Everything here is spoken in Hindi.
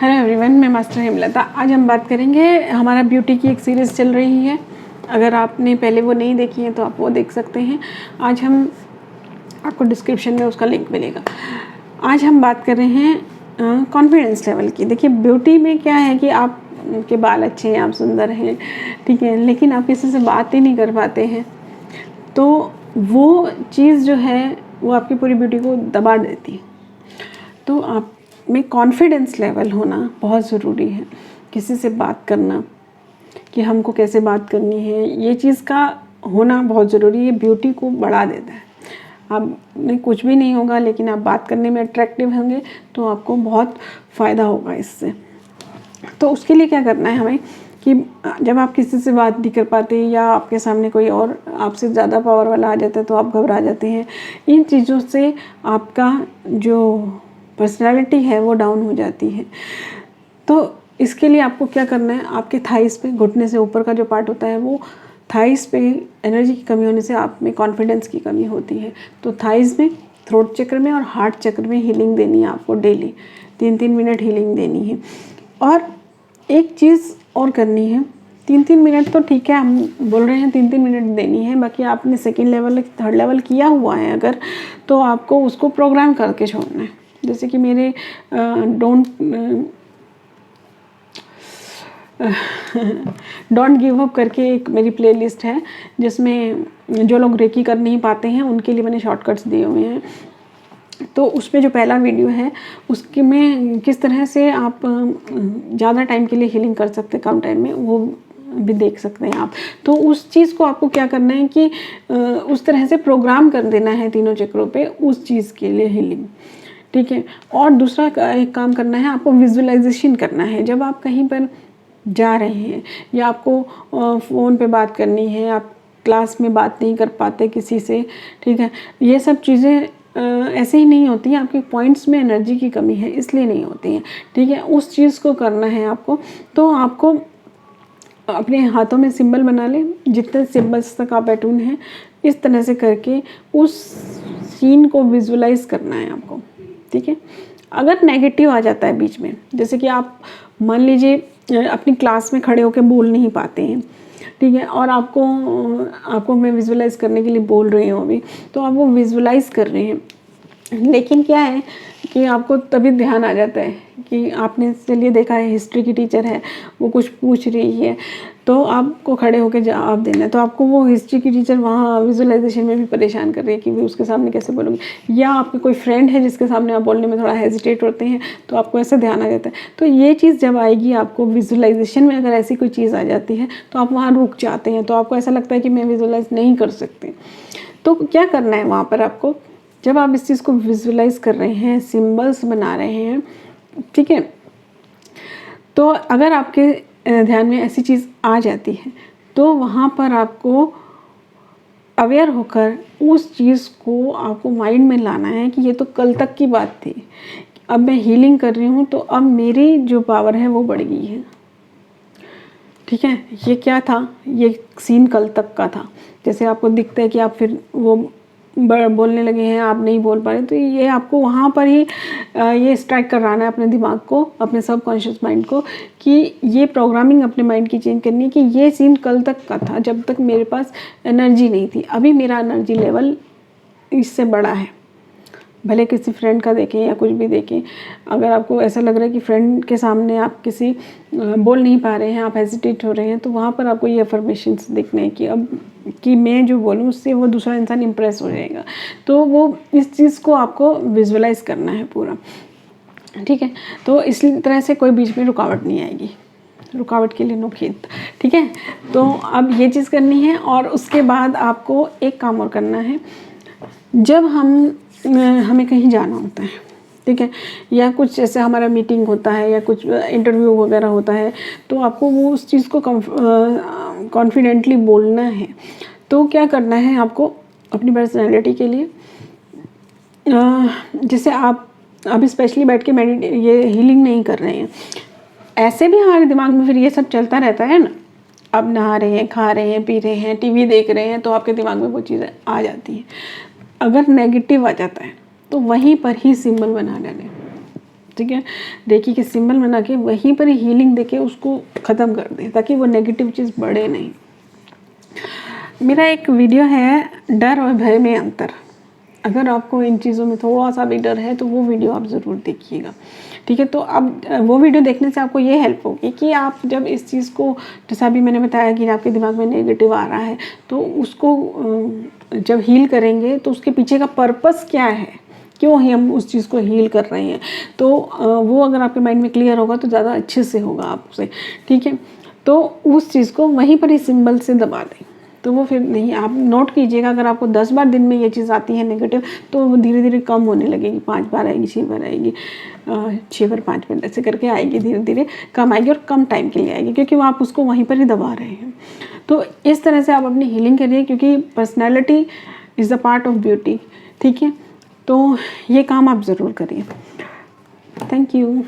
हेलो एवरीवन, मैं मास्टर हेमलता। आज हम बात करेंगे, हमारा ब्यूटी की एक सीरीज़ चल रही है। अगर आपने पहले वो नहीं देखी है तो आप वो देख सकते हैं। आज हम आपको डिस्क्रिप्शन में उसका लिंक मिलेगा। आज हम बात कर रहे हैं कॉन्फिडेंस लेवल की। देखिए, ब्यूटी में क्या है कि आप के बाल अच्छे हैं, आप सुंदर हैं, ठीक है, लेकिन आप किसी से बात ही नहीं कर पाते हैं, तो वो चीज़ जो है वो आपकी पूरी ब्यूटी को दबा देती है। तो आप में कॉन्फिडेंस लेवल होना बहुत ज़रूरी है। किसी से बात करना, कि हमको कैसे बात करनी है, ये चीज़ का होना बहुत ज़रूरी है। ब्यूटी को बढ़ा देता है। आप में कुछ भी नहीं होगा, लेकिन आप बात करने में अट्रैक्टिव होंगे तो आपको बहुत फ़ायदा होगा इससे। तो उसके लिए क्या करना है हमें कि जब आप किसी से बात नहीं कर पाते या आपके सामने कोई और आपसे ज़्यादा पावर वाला आ जाता है तो आप घबरा जाते हैं। इन चीज़ों से आपका जो पर्सनालिटी है वो डाउन हो जाती है। तो इसके लिए आपको क्या करना है, आपके थाइस पे, घुटने से ऊपर का जो पार्ट होता है, वो थाइस पे एनर्जी की कमी होने से आप में कॉन्फिडेंस की कमी होती है। तो थाइस में, थ्रोट चक्र में और हार्ट चक्र में हीलिंग देनी है आपको डेली। 3-3 मिनट हीलिंग देनी है। और एक चीज़ और करनी है, 3-3 मिनट तो ठीक है, हम बोल रहे हैं 3-3 मिनट देनी है। बाकी आपने सेकेंड लेवल, थर्ड लेवल किया हुआ है अगर, तो आपको उसको प्रोग्राम करके छोड़ना है। जैसे कि मेरे डोंट गिव अप करके एक मेरी प्लेलिस्ट है, जिसमें जो लोग रेकी कर नहीं पाते हैं उनके लिए मैंने शॉर्टकट्स दिए हुए हैं। तो उसमें जो पहला वीडियो है उसके में किस तरह से आप ज़्यादा टाइम के लिए हीलिंग कर सकते हैं कम टाइम में, वो भी देख सकते हैं आप। तो उस चीज़ को आपको क्या करना है कि उस तरह से प्रोग्राम कर देना है तीनों चक्रों पे उस चीज़ के लिए हीलिंग, ठीक है। और दूसरा एक काम करना है, आपको विजुअलाइजेशन करना है। जब आप कहीं पर जा रहे हैं या आपको फ़ोन पे बात करनी है, आप क्लास में बात नहीं कर पाते किसी से, ठीक है, ये सब चीज़ें ऐसे ही नहीं होती हैं। आपके पॉइंट्स में एनर्जी की कमी है, इसलिए नहीं होती हैं, ठीक है। उस चीज़ को करना है आपको। तो आपको अपने हाथों में सिंबल बना लें, जितने सिंबल्स तक आप अटून हैं, इस तरह से करके उस सीन को विजुअलाइज करना है आपको, ठीक है। अगर नेगेटिव आ जाता है बीच में, जैसे कि आप मान लीजिए अपनी क्लास में खड़े होकर बोल नहीं पाते हैं, ठीक है, और आपको मैं विजुअलाइज करने के लिए बोल रही हूँ अभी, तो आप वो विजुअलाइज कर रहे हैं, लेकिन क्या है कि आपको तभी ध्यान आ जाता है कि आपने, चलिए देखा है, हिस्ट्री की टीचर है, वो कुछ पूछ रही है तो आपको खड़े होकर जवाब देना है। तो आपको वो हिस्ट्री की टीचर वहाँ विजुअलाइजेशन में भी परेशान कर रही है कि भी उसके सामने कैसे बोलोगे, या आपके कोई फ्रेंड है जिसके सामने आप बोलने में थोड़ा हेजिटेट होते हैं, तो आपको ऐसा ध्यान आ जाता है। तो ये चीज़ जब आएगी आपको विजुअलाइजेशन में, अगर ऐसी कोई चीज़ आ जाती है तो आप वहाँ रुक जाते हैं, तो आपको ऐसा लगता है कि मैं विजुअलाइज नहीं कर सकती। तो क्या करना है वहाँ पर आपको, जब आप इस चीज़ को विजुअलाइज कर रहे हैं, सिंबल्स बना रहे हैं, ठीक है, तो अगर आपके ध्यान में ऐसी चीज़ आ जाती है तो वहाँ पर आपको अवेयर होकर उस चीज़ को आपको माइंड में लाना है कि ये तो कल तक की बात थी, अब मैं हीलिंग कर रही हूँ तो अब मेरी जो पावर है वो बढ़ गई है, ठीक है। ये क्या था, ये सीन कल तक का था। जैसे आपको दिखता है कि आप फिर वो बोलने लगे हैं, आप नहीं बोल पा रहे, तो ये आपको वहाँ पर ही ये स्ट्राइक कराना है अपने दिमाग को, अपने सबकॉन्शियस माइंड को, कि ये प्रोग्रामिंग अपने माइंड की चेंज करनी है कि ये सीन कल तक का था, जब तक मेरे पास एनर्जी नहीं थी। अभी मेरा एनर्जी लेवल इससे बड़ा है। भले किसी फ्रेंड का देखें या कुछ भी देखें, अगर आपको ऐसा लग रहा है कि फ्रेंड के सामने आप किसी बोल नहीं पा रहे हैं, आप हेजिटेट हो रहे हैं, तो वहाँ पर आपको ये अफर्मेशंस देखने हैं कि अब कि मैं जो बोलूँ उससे वो दूसरा इंसान इम्प्रेस हो जाएगा। तो वो इस चीज़ को आपको विजुअलाइज करना है पूरा, ठीक है। तो इसी तरह से कोई बीच में रुकावट नहीं आएगी, रुकावट के लिए नो खेत, ठीक है। तो अब ये चीज़ करनी है। और उसके बाद आपको एक काम और करना है, जब हमें कहीं जाना होता है, ठीक है, या कुछ जैसे हमारा मीटिंग होता है या कुछ इंटरव्यू वगैरह होता है, तो आपको वो उस चीज़ को कॉन्फिडेंटली बोलना है। तो क्या करना है आपको अपनी पर्सनैलिटी के लिए, जैसे आप अभी स्पेशली बैठ के ये हीलिंग नहीं कर रहे हैं, ऐसे भी हमारे दिमाग में फिर ये सब चलता रहता है ना। अब नहा रहे हैं, खा रहे हैं, पी रहे हैं, टीवी देख रहे हैं, तो आपके दिमाग में वो चीज़ें आ जाती हैं। अगर नेगेटिव आ जाता है तो वहीं पर ही सिंबल बना डालें, ठीक है। रेकी के सिंबल बना के वहीं पर हीलिंग देके उसको ख़त्म कर दें, ताकि वो नेगेटिव चीज़ बढ़े नहीं। मेरा एक वीडियो है डर और भय में अंतर। अगर आपको इन चीज़ों में थोड़ा सा भी डर है तो वो वीडियो आप ज़रूर देखिएगा, ठीक है। तो अब वो वीडियो देखने से आपको ये हेल्प होगी कि आप जब इस चीज़ को, जैसा अभी मैंने बताया कि आपके दिमाग में नेगेटिव आ रहा है, तो उसको जब हील करेंगे तो उसके पीछे का पर्पस क्या है, क्यों ही हम उस चीज़ को हील कर रहे हैं, तो वो अगर आपके माइंड में क्लियर होगा तो ज़्यादा अच्छे से होगा आपसे, ठीक है। तो उस चीज़ को वहीं पर ही सिंबल से दबा दें, तो वो फिर नहीं, आप नोट कीजिएगा, अगर आपको 10 बार दिन में ये चीज़ आती है नेगेटिव, तो वो धीरे धीरे कम होने लगेगी, 5 बार आएगी, 6 बार आएगी, 6 बार 5 बार ऐसे करके आएगी, धीरे धीरे कम आएगी और कम टाइम के लिए आएगी, क्योंकि वो आप उसको वहीं पर ही दबा रहे हैं। तो इस तरह से आप अपनी हीलिंग करिए, क्योंकि personality is a part of beauty, ठीक है। तो ये काम आप ज़रूर करिए। Thank you.